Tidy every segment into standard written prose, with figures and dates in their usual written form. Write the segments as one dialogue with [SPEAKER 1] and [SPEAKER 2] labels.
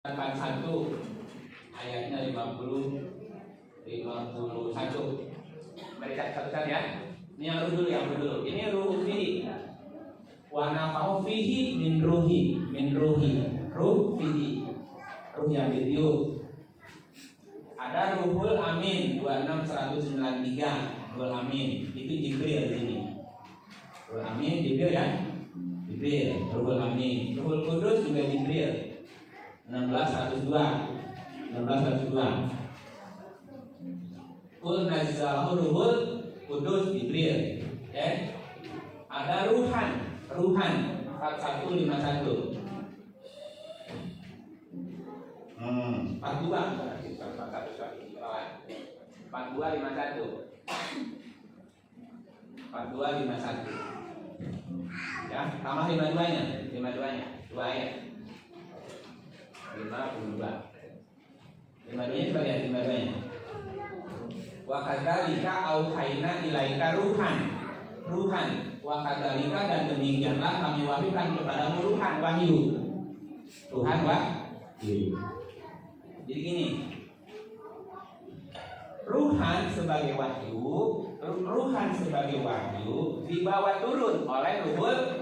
[SPEAKER 1] 1 ayatnya 51. Mari kita satu-satu ya. Ini yang ruh dulu, Ini ruh fihi. Wa nafahu fihi min ruhi. Ruh fihi. Ruh yang ditiup. Ada ruhul amin 26193. Ruhul amin itu Jibril ini. Ruhul amin Jibril ya. Jibril, ruhul amin. Ruhul kudus juga Jibril. 1602. Qul nazzalahu ruhul kudus Jibril. Ya. Ada ruhan 4151. 4251. Ya, tambah 52-nya. 2 ayat. 52. 52-nya coba lihat 52-nya. Wa kadzalika auhayna ilaika ruhan. Wa kadzalika dan demikianlah kami wahyukan kepadamu ruhan wahyu. Tuhan wahyu. Jadi gini. Ruhan sebagai wahyu dibawa turun oleh Ruhul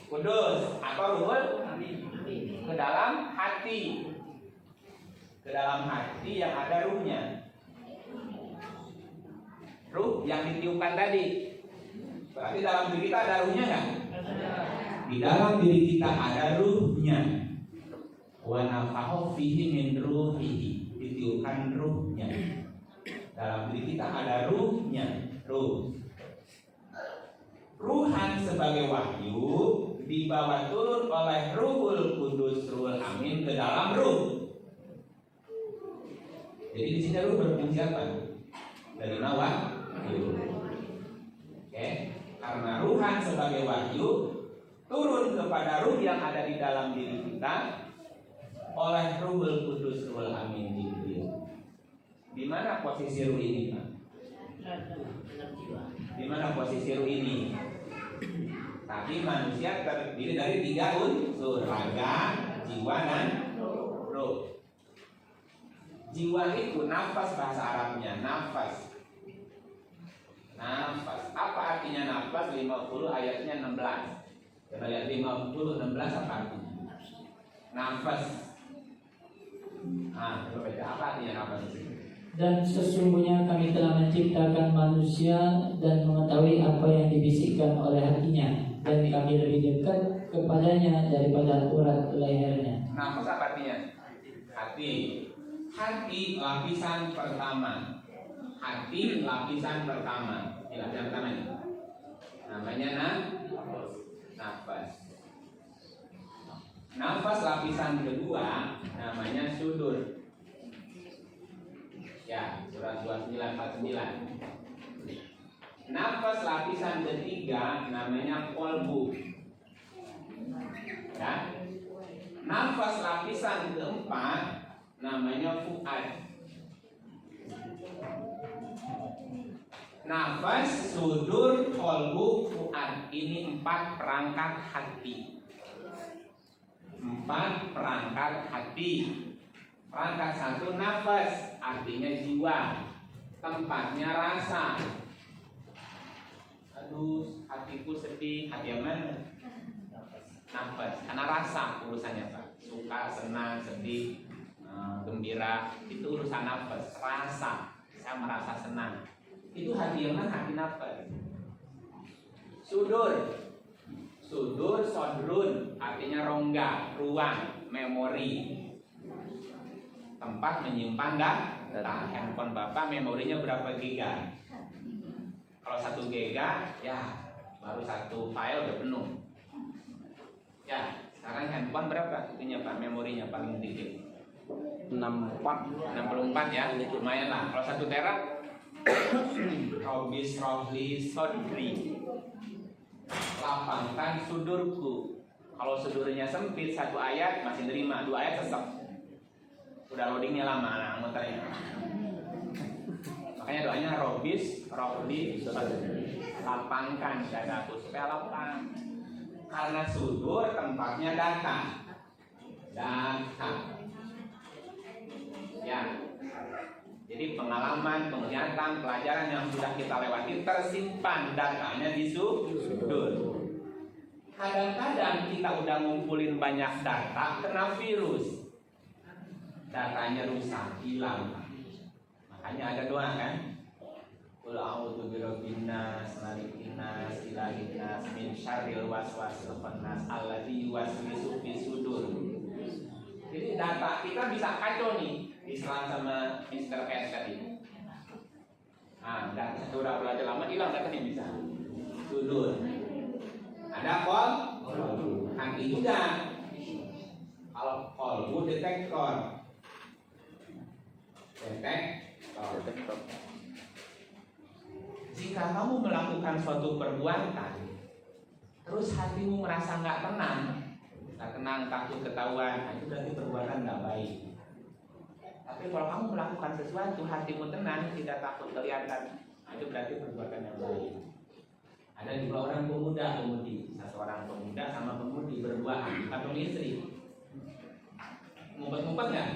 [SPEAKER 1] Kudus atau Ruhul ke dalam hati. Ke dalam hati yang ada ruhnya. Ruh yang ditiupkan tadi. Berarti dalam diri kita ada ruhnya enggak? Di dalam diri kita ada ruhnya. Wa nafahu fihi min ruhihi. Ditiupkan ruhnya. Dalam diri kita ada ruhnya. Ruhan sebagai wahyu dibawa turun oleh Ruhul Kudus, Ruhul Amin ke dalam ruh. Jadi di sini ruh berfungsi apa? Dari wahyu. Oke, karena ruhan sebagai wahyu turun kepada ruh yang ada di dalam diri kita oleh Ruhul Kudus, Ruhul Amin Jibril. Di mana posisi ruh ini, Pak? Di mana posisi ruh ini? Tapi manusia terdiri dari 3 unsur: raga, jiwa, dan ruh. Jiwa itu nafas, bahasa Arabnya nafas. Apa artinya nafas? 50 ayatnya 16. Kita lihat 50 16 apa artinya? Nafas. Coba baca apa artinya nafas itu?
[SPEAKER 2] Dan sesungguhnya kami telah menciptakan manusia dan mengetahui apa yang dibisikkan oleh hatinya, dan kami lebih dekat kepadanya daripada urat lehernya.
[SPEAKER 1] Nafas apa artinya? Hati lapisan pertama. Ini lapisan pertama ini. Namanya nafas. Nafas lapisan kedua namanya sudur. Ya, surat 2949. Nafas lapisan ketiga namanya kolbu. Ya. Nafas lapisan keempat namanya fuad. Nafas, sudur, kolbu, fuad. Ini 4 perangkat hati. 4 perangkat hati. Perangkat 1 nafas, artinya jiwa. Tempatnya rasa. Aduh, hatiku sedih. Hati yang mana? Nafas. Karena rasa urusannya, Pak. Suka, senang, sedih, gembira. Itu urusan nafas. Rasa. Saya merasa senang. Itu hati yang mana? Hati nafas. Sudur, sodrun, artinya rongga, ruang, memori. Tempat menyimpan data. Handphone Bapak memorinya berapa giga? Kalau 1 giga, ya baru 1 file udah penuh. Ya, sekarang handphone berapa itunya Pak, memorinya paling sedikit? 64 ya, lumayan lah. Kalau 1 tera, Robis rohli sodri, lapangkan sudurku. Kalau sudurnya sempit, 1 ayat masih nerima, 2 ayat sesek. Udah loadingnya lama, muternya. Makanya doanya Robis rohli sodri, lapangkan dadaku supaya lapang. Karena sudur tempatnya data. data. Ya. Jadi pengalaman, penglihatan, pelajaran yang sudah kita lewati tersimpan datanya di sudut. Kadang-kadang kita udah ngumpulin banyak data, kena virus, datanya rusak, hilang. Makanya ada doa kan? Qul a'udzu birabbin nas, malikin nas, ilahin nas, min syarril waswasil khannas, alladzi yuwaswisu fis sudur. Jadi data kita bisa kacau nih, diserang sama Mr. S tadi. Nah, data udah belajar lama hilang datanya bisa. Sudur. Ada kolbu, hati juga. Kalau kolbu detektor, jika kamu melakukan suatu perbuatan, terus hatimu merasa nggak tenang, takut ketahuan, itu berarti perbuatan nggak baik. Tapi kalau kamu melakukan sesuatu, hatimu tenang, tidak takut kelihatan, itu berarti perbuatan yang baik. Ada dua orang pemudi, satu orang pemuda sama pemudi berduaan, satu istri. Ngumpet-ngumpet nggak?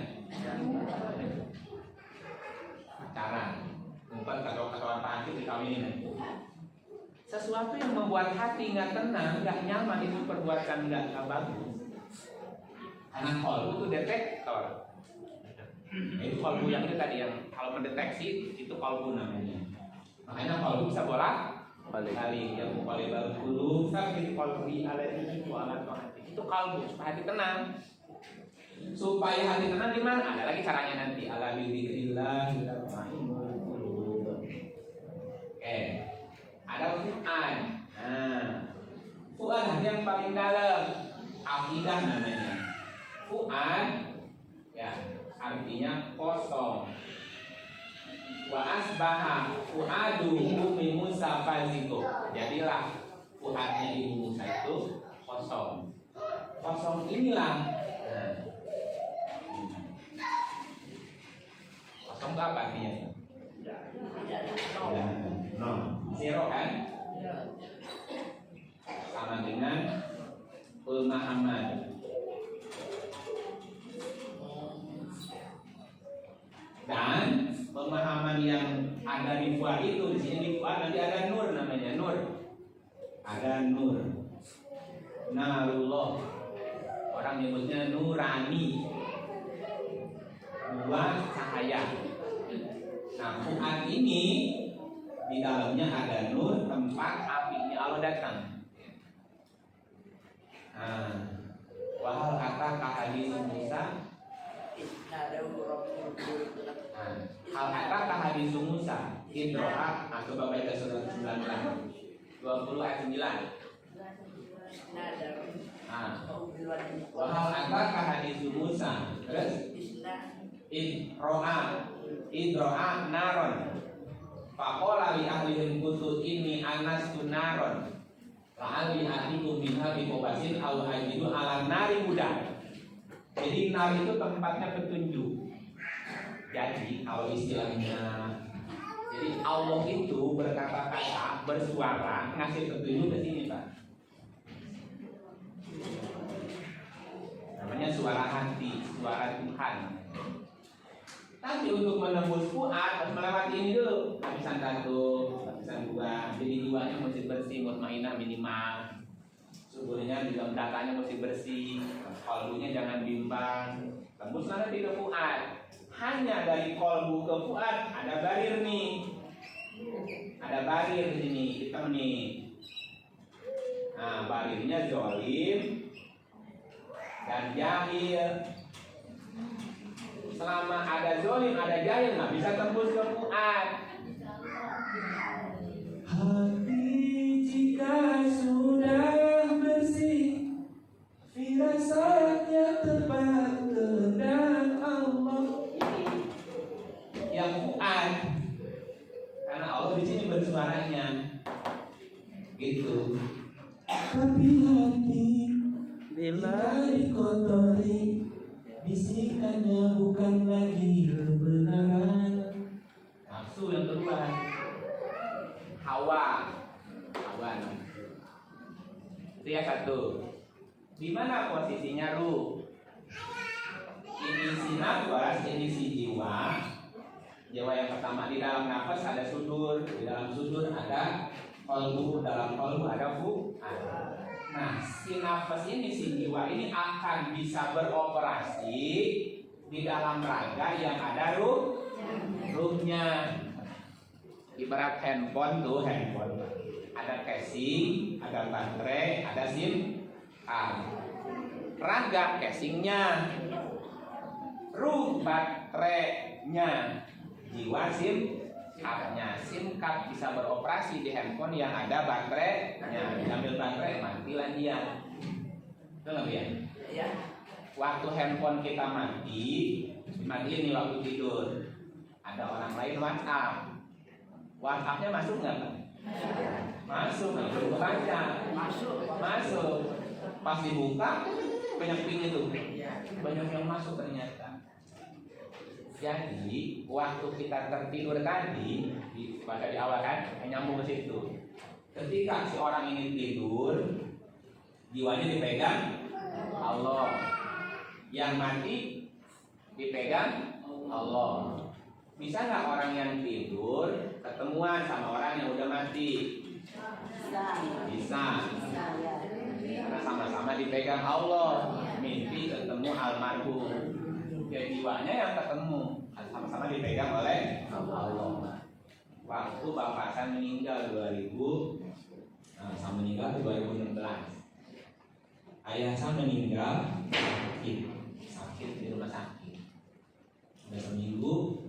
[SPEAKER 1] Pacaran, ngumpet kata-kata Pak Haji dikawinin. Sesuatu yang membuat hati nggak tenang, nggak nyaman, itu perbuatan nggak bagus. Karena kolbu itu detektor. Itu kolbu yang itu tadi yang kalau mendeteksi itu kolbu namanya. Makanya kolbu bisa balik yang paling baru dulu tapi kolbi alaihi wa ala ta'ati itu kalbu supaya hati tenang. Supaya hati tenang gimana? Ada lagi caranya nanti. Ala bidzikrillah tatma'innul qulub. Oke. Ada fu'ad. Nah, fu'ad hati yang paling dalam, akidah namanya. Fu'ad ya artinya kosong. Wa asbaha fuadu ummi Musa faziko. Jadilah fuadnya ibu Musa itu kosong. Kosong inilah. Kosong itu apa artinya? No. Zero kan? Sama dengan pemahaman. Dan pemahaman yang ada di fuad itu, di sini di fuad nanti ada nur namanya, nur. Ada nur. Narullah. Orang nyebutnya nurani. Dua cahaya. Nah, fuad ini di dalamnya ada nur, tempat apinya Allah datang. Nah, wahal kata hadis Musa. Hal kata hadis Musa Idro'a. Nah, coba baca surat 19 20 ayat 9. Nah, wahal kata hadis Musa. Terus Idro'a naron. Faqala li ahlihim kutu inni anastu naron. La'alli atikum minha biqabasin aw ajidu ala nari muda. Jadi nar itu tempatnya petunjuk. Jadi kalau istilahnya, jadi Allah itu berkata-kata, bersuara, ngasih petunjuk ke sini, Pak. Namanya suara hati, suara Tuhan. Tapi untuk menembus fuad harus melewati ini dulu. Lapisan 1, lapisan 2. Jadi jiwanya mesti bersih, mutmainah minimal. Suburnya di dalam datanya mesti bersih. Kalbunya jangan bimbang. Tembuslah nanti ke fuad. Hanya dari kolbu ke fuad ada barir nih. Ada barir di sini, hitam nih. Nah, barirnya zolim dan jahil. Selama ada zolim, ada jahil, nggak bisa tembus ke fuad. Hati jika sudah bersih, firasatnya tepat kehendak Allah. Yang fuad, karena Allah di sini bersuaranya, gitu. Tapi hati bila dikotori, bisikannya bukan lagi kebenaran. Nafsu yang kedua, hawa. Itu yang satu. Di mana posisinya ruh? nafas ini si jiwa. Jiwa yang pertama, di dalam nafas ada sudur, di dalam sudur ada qalbu, dalam qalbu ada fu'ad. Nah, si nafas ini, si jiwa ini akan bisa beroperasi di dalam raga yang ada ruhnya. Ibarat handphone tuh, handphone ada casing, ada baterai, ada SIM card. Raga casingnya, ruh baterainya, jiwa SIM cardnya. SIM card bisa beroperasi di handphone yang ada baterainya. Diambil baterai, matilah dia. Itu nggak ya? Iya. Waktu handphone kita mati, dimatiin nih waktu tidur. Ada orang lain WhatsApp-nya masuk nggak, Pak? Masuk, nggak perlu baca. Masuk. Pas dibuka, banyak ping itu. Banyak yang masuk ternyata. Jadi, waktu kita tertidur tadi, baca di awal kan, nyambung ke situ. Ketika si orang ini tidur, jiwanya dipegang Allah. Yang mati dipegang Allah. Bisa nggak orang yang tidur ketemuan sama orang yang udah mati? Bisa. Karena sama-sama dipegang Allah. Mimpi ketemu almarhum. Ya jiwanya yang ketemu, sama-sama dipegang oleh Allah. Waktu bapak saya meninggal 2000, saya meninggal 2016. Ayah saya meninggal sakit di rumah sakit. Udah seminggu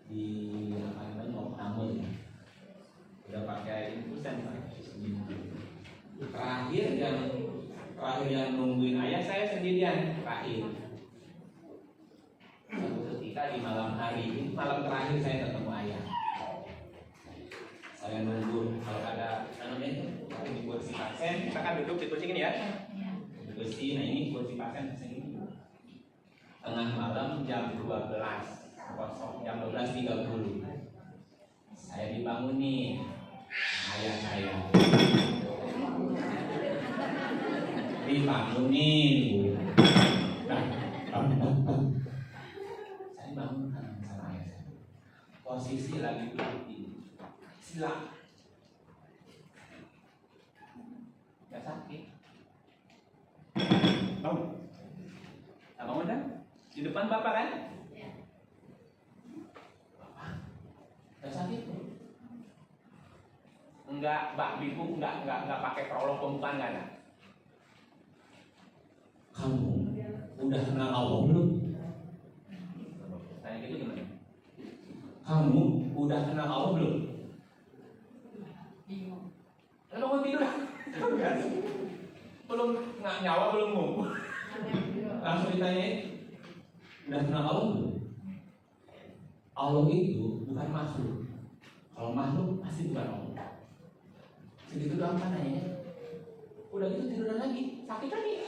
[SPEAKER 1] di namun udah pakai infusan terakhir yang nungguin ayah saya sendirian terakhir. Suatu ketika di malam hari, malam terakhir saya ketemu ayah. Saya nunggu kalau ada di kursi pasien, kita kan duduk di kursi ini ya. Di kursi, nah ini kursi pasien sini. Tengah malam jam 12. Jam 12.30 saya dibangunin ayah saya dibangunin saya bangunkan sama ayah saya, posisi lagi berdiri sila nggak sakit bangun kan di depan bapak kan. Nggak sakit? Enggak, Mbak Biku enggak pakai prolog pembukaan nggak ada. Kamu udah kenal Allah belum? Tanya gitu gimana? Kamu udah kenal Allah belum? Bingung. Lalu mau tidur? Belum nyawa belum ngumpul. Langsung ditanyain, udah kenal Allah belum? Allah itu bukan makhluk. Kalau makhluk pasti bukan Allah. Segitu doang kan nanya. Udah gitu tiduran lagi, sakit lagi.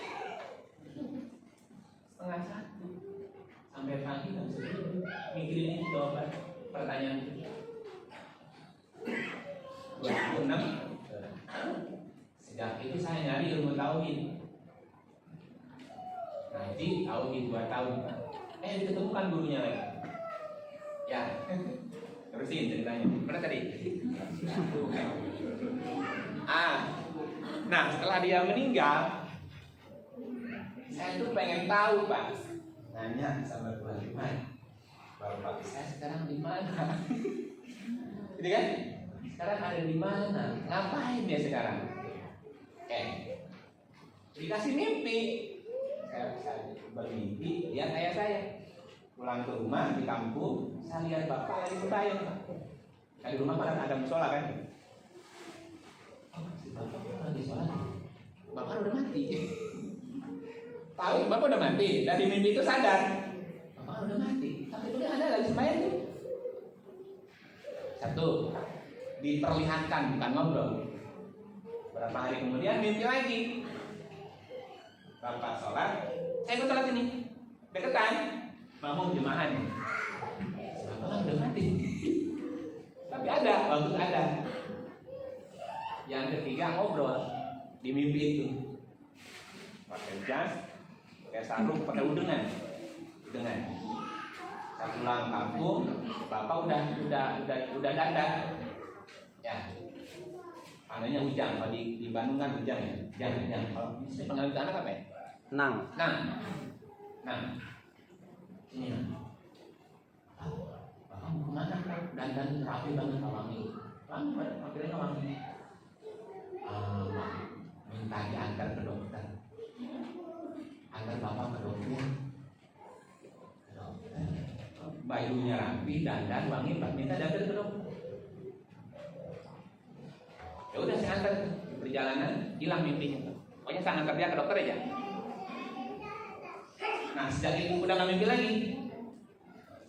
[SPEAKER 1] 1:30 sampai pagi nggak bisa tidur. Mikirin ini jawaban pertanyaan itu. 2006. Sejak itu saya nyari ilmu tauhid. Nanti tauhid 2 tahun. Diketemukan gurunya lagi. Ya, terusin ceritanya. Mana tadi? Nah setelah dia meninggal, saya tuh pengen tahu Pak. Nanya sama Tuhan, Bapak saya sekarang di mana? Gitu kan? Sekarang ada di mana? Ngapain dia sekarang? Dikasih mimpi. Saya bermimpi, lihat ayah saya pulang ke rumah di kampung, saya lihat bapak lagi sembahyang. Di rumah kan ada musola kan? Bapak lagi sholat. Bapak udah mati. Tahu bapak udah mati. Dari mimpi itu sadar. Bapak udah mati. Tapi udah ada lagi sembahyang tuh. Satu, diperlihatkan bukan ngobrol. Berapa hari kemudian mimpi lagi. Bapak sholat, saya ikut sholat ini. Deketan. Bangun jemaah nih. Bapak udah mati. Tapi ada, waktu ada. Yang ketiga ngobrol di mimpi itu. Pakai jas, pakai sarung, pakai udengan. pulang kampung, bapak udah dandan. Ya, panggilnya Ujang. Kalau di Bandung kan Ujang ya. Ujang. Kalau di sini panggil anak apa ya?
[SPEAKER 3] Nang.
[SPEAKER 1] Ini. Bapak mau kemana? Dandan rapi banget wangi. Akhirnya wangi. Minta diantar ke dokter. Antar bapak ke dokter. Bajunya rapi, dandan, wangi, minta dandan ke dokter. Ya udah saya antar di perjalanan, hilang mimpinya. Pokoknya saya antar dia ke dokter aja. Nah sejak itu udah nggak mimpi lagi.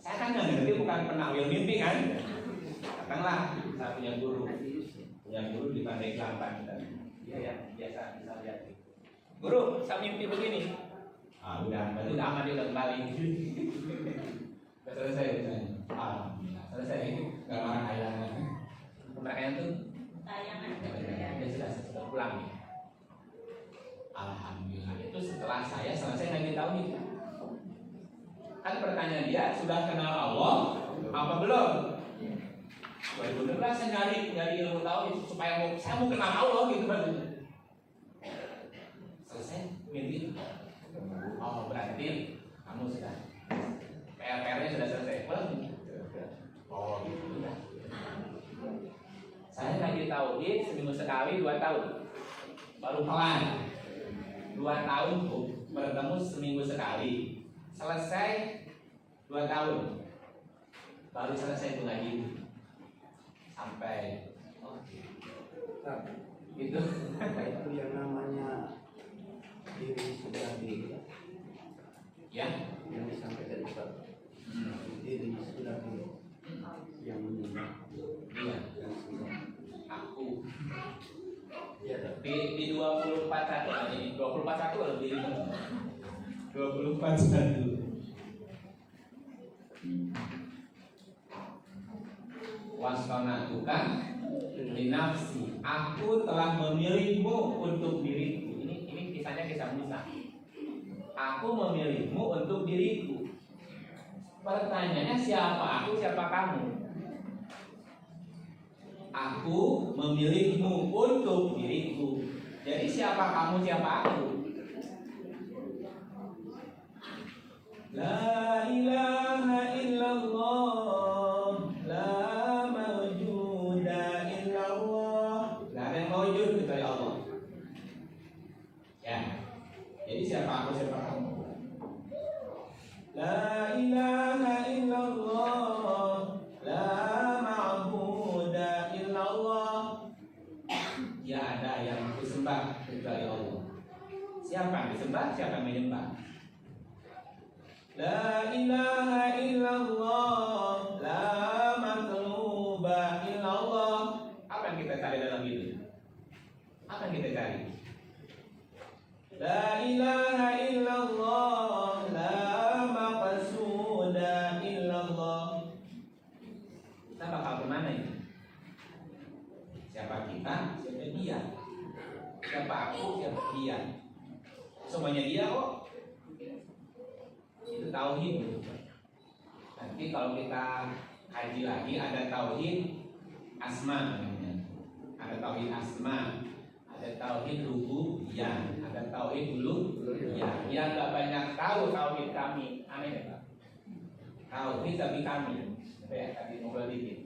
[SPEAKER 1] Saya kan nggak ngerti, bukan penawil mimpi kan. Datanglah saya punya guru di Pandai Kelapa. Dia ya biasa bisa lihat. Guru, saya mimpi begini. Udah, berarti udah aman, dia udah kembali. Udah selesai urusannya. Selesai. Gak marah ayah. Marah ayah tuh dia sudah pulang ya. Alhamdulillah. Itu setelah saya selesai ngaji tauhid. Kan pertanyaan dia, sudah kenal Allah apa belum? 2016 saya nyari ilmu tauhid supaya saya mau kenal Allah gitu kan. Selesai mimpi. Oh berarti kamu sudah PR-nya sudah selesai. Oh gitu ya. Saya ngaji tauhid seminggu sekali 2 tahun. Baru pelan. 2 tahun bertemu seminggu sekali. Selesai 2 tahun. Baru selesai itu ngaji. Sampai gitu.
[SPEAKER 3] Itu yang namanya diri sudah di
[SPEAKER 1] Ya.
[SPEAKER 3] yang disampaikan Ustaz. Diri sudah di yang meninggal.
[SPEAKER 1] Iya.
[SPEAKER 3] Yang sudah.
[SPEAKER 1] Aku
[SPEAKER 3] Iya.
[SPEAKER 1] di 24/1 ini 24/1 lebih 24/1 wasana tukang linafsi, aku telah memilihmu untuk diriku. Ini kisahnya kisah Musa. Aku memilihmu untuk diriku. Pertanyaannya siapa aku, siapa kamu? Aku memilihmu untuk diriku. Jadi siapa kamu, siapa aku? La ilaha illallah, la mawjuda illallah. Gak ada yang mawjud kecuali Allah. Ya. Jadi siapa aku, siapa kamu? La ilaha illallah, la ma'buda illallah. Ya ada yang disembah kecuali Allah. Siapa yang disembah, siapa yang menyembah? La ilaha illallah, la matluba illallah. Apa yang kita cari dalam hidup? Apa yang kita cari? La ilaha illallah, la maqsuda illallah. Kita bakal kemana ini? Siapa kita? Siapa dia? Siapa aku? Siapa dia? Semuanya dia kok. Itu tauhid. Nanti kalau kita kaji lagi ada tauhid asma namanya. Ada tauhid asma, ada tauhid rububiyah, ada tauhid uluhiyah. Yang enggak banyak tahu tauhid kami. Aneh Pak. Tauhid tapi kami. Ya, tadi ngobrol dikit.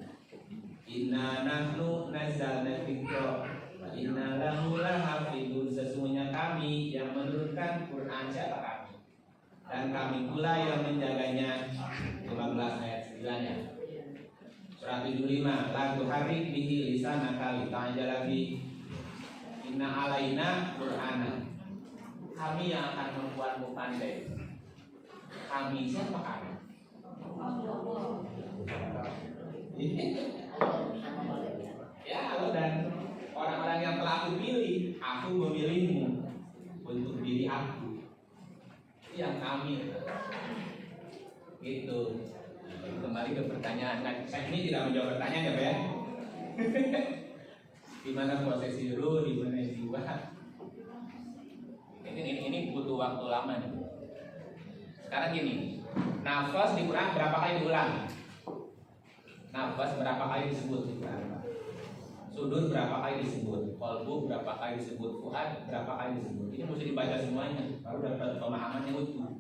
[SPEAKER 1] Inna nahnu nazzalna dzikra wa inna lahu lahafidun. Sesungguhnya kami yang menurunkan Quran. Siapa kami? Dan kami pula yang menjaganya. 15 ayat 9-nya. Surat 75. La tuharrik bihi lisanaka lita'jala bi. Inna alaina Qur'ana. Kami yang akan membuatmu pandai. Kami siapa kami? Ya Allah, dan orang-orang yang telah aku pilih, aku memilihmu untuk diri aku. Yang kami gitu. Kembali ke pertanyaan. Nah, saya ini tidak menjawab pertanyaan ya Pak ya. Di mana posisi ruh, di mana jiwa? Ini butuh waktu lama nih. Sekarang gini, Nafas di Quran berapa kali diulang? Nafas berapa kali disebut di Quran? Sudur berapa kali disebut? Qalbu berapa kali disebut? Fuad berapa kali disebut? Ini mesti dibaca semuanya baru dapat pemahaman yang utuh.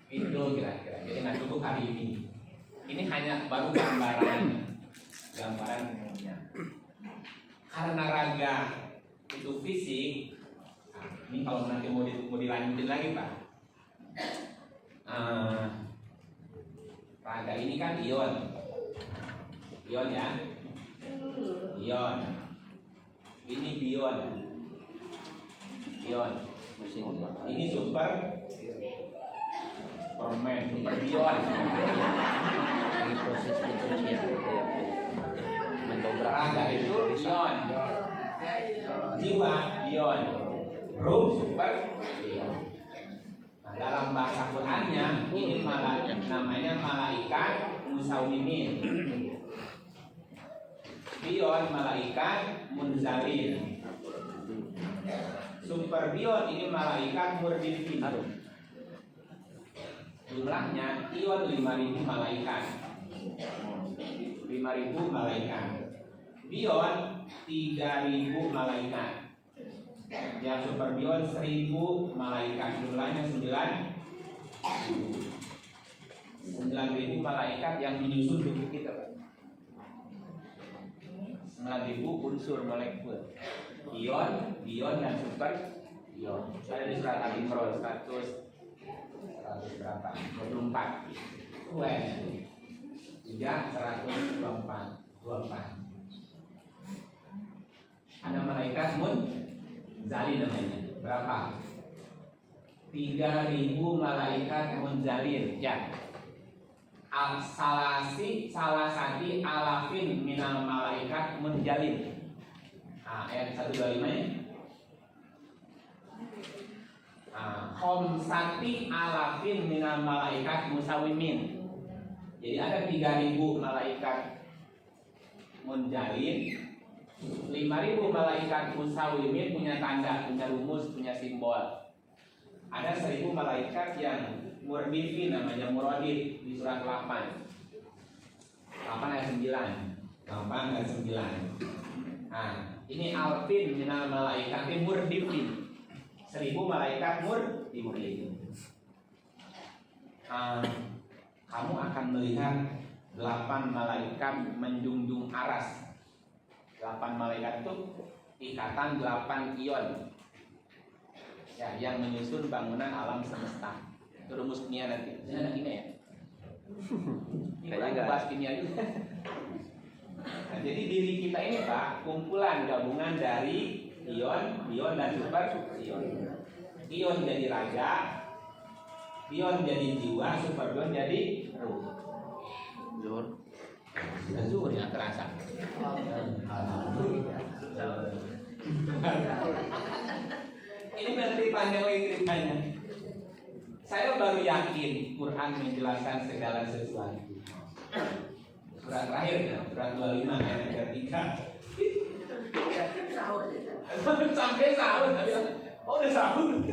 [SPEAKER 1] Itu kira-kira. Jadi nggak cukup hari ini. Ini hanya baru gambaran umumnya. Karena raga itu fisik. Nah, ini kalau nanti mau dilanjutin lagi Pak. Raga ini kan ion ya, ion. Ini bion. Ini super permen, super bion.
[SPEAKER 3] Ini proses pencucian mendobrak
[SPEAKER 1] Raga itu ion, jiwa ion, ruh super ion. Nah, dalam bahasa Qurannya ini namanya malaikat musawimin. Bion malaikat munzalin. Super bion ini malaikat murdifin. Jumlahnya ion 5.000 malaikat. 5.000 malaikat. Bion 3.000 malaikat. Yang super bion 1.000 malaikat. Jumlahnya 9.000 malaikat yang menyusun tubuh kita, Pak. 9.000 unsur molekul. Ion, bion dan super ion. Ada di surat Al-Imran 100 berapa? 24. Juga 124. Ada malaikat munzalin namanya. Berapa? 3.000 malaikat munzalin. Ya. Salasati alafin minal malaikat munzalin. Nah, ayat 125 ya. Khomsati alafin minal malaikat musawimin. Jadi ada 3.000 malaikat munzalin, 5.000 malaikat musawimin punya tanda, punya rumus, punya simbol. Ada 1.000 malaikat yang murdifin namanya muradif di surat 8 ayat 9. Nah, ini alfin minal malaikat murdifin. 1.000 malaikat murdifin. Kamu akan melihat 8 malaikat menjunjung aras. 8 malaikat itu ikatan 8 ion. Ya, yang menyusun bangunan alam semesta. Itu rumus kimia nanti. Ini ada kimia ya? Ini kita bahas kimia juga. Nah, jadi diri kita ini Pak, kumpulan gabungan dari ion, bion dan super ion. Ion jadi raga, bion jadi jiwa, super bion jadi ruh. Zuhur ya terasa. Ini berarti panjang lagi ceritanya. Saya baru yakin Quran menjelaskan segala sesuatu. Surat terakhir ya, surat 25 ayat 3. Sampai sahur. Oh, udah sahur.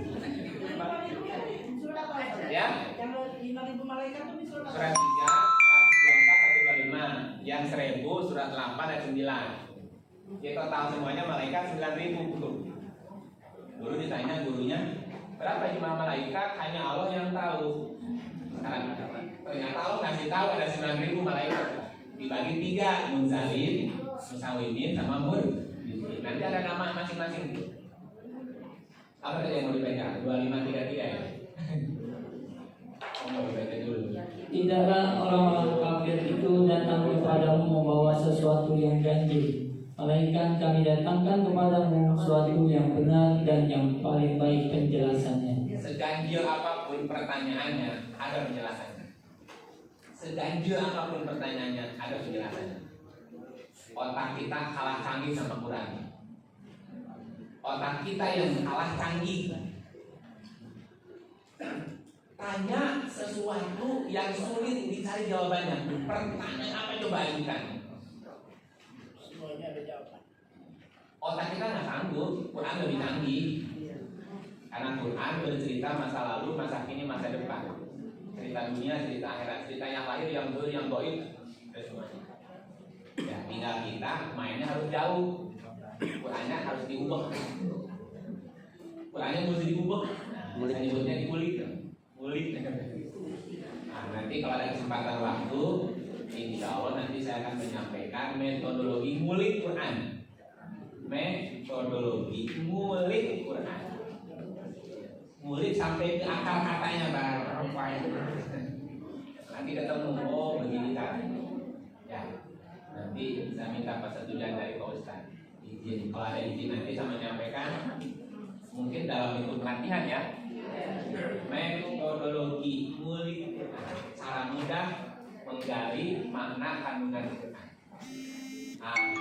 [SPEAKER 1] Ya.
[SPEAKER 4] Yang 5.000 malaikat itu surat
[SPEAKER 1] Surat 3, 124, 125. Yang 1.000 surat 8 ayat 9. Ya total semuanya malaikat 9.000 betul. Dulu ditanya gurunya, berapa jumlah malaikat? Hanya Allah yang tahu. Sekarang ternyata Allah ngasih tahu ada 9.000 malaikat. Dibagi 3, munzalin, musawimin, sama murdifin. Nanti ada nama masing-masing. Apa tadi yang mau dibaca? 2533 ya? Mau dibaca dulu.
[SPEAKER 2] Tidaklah orang-orang kafir itu datang kepadamu membawa sesuatu yang ganjil. Melainkan kami datangkan kepadamu sesuatu yang benar dan yang paling baik penjelasannya.
[SPEAKER 1] Seganjil apapun pertanyaannya, ada penjelasannya. Seganjil apapun pertanyaannya, ada penjelasannya. Otak kita kalah canggih sama Quran. Otak kita yang kalah canggih. Tanya sesuatu yang sulit dicari jawabannya. Pertanyaan apa coba ajukan?
[SPEAKER 4] semuanya ada jawaban.
[SPEAKER 1] Otak kita nggak sanggup. Quran lebih canggih. Karena Quran bercerita masa lalu, masa kini, masa depan. cerita dunia, cerita akhirat, cerita yang lahir, yang dulu, yang goib, dan semuanya. Ya, tinggal kita mainnya harus jauh. Qurannya harus diubah. Qurannya mesti diubah. Nah, nyebutnya dikulik. Kulik. Nah, nanti kalau ada kesempatan waktu, insya Allah nanti saya akan menyampaikan metodologi ngulik Quran. Metodologi ngulik Quran. Ngulik sampai ke akar katanya Bang. Nanti ketemu, oh begini kan. Ya, nanti saya minta persetujuan dari Pak Ustaz. Izin, kalau ada izin nanti saya menyampaikan. Mungkin dalam bentuk pelatihan ya. Metodologi ngulik Quran. Cara mudah menggali makna kandungan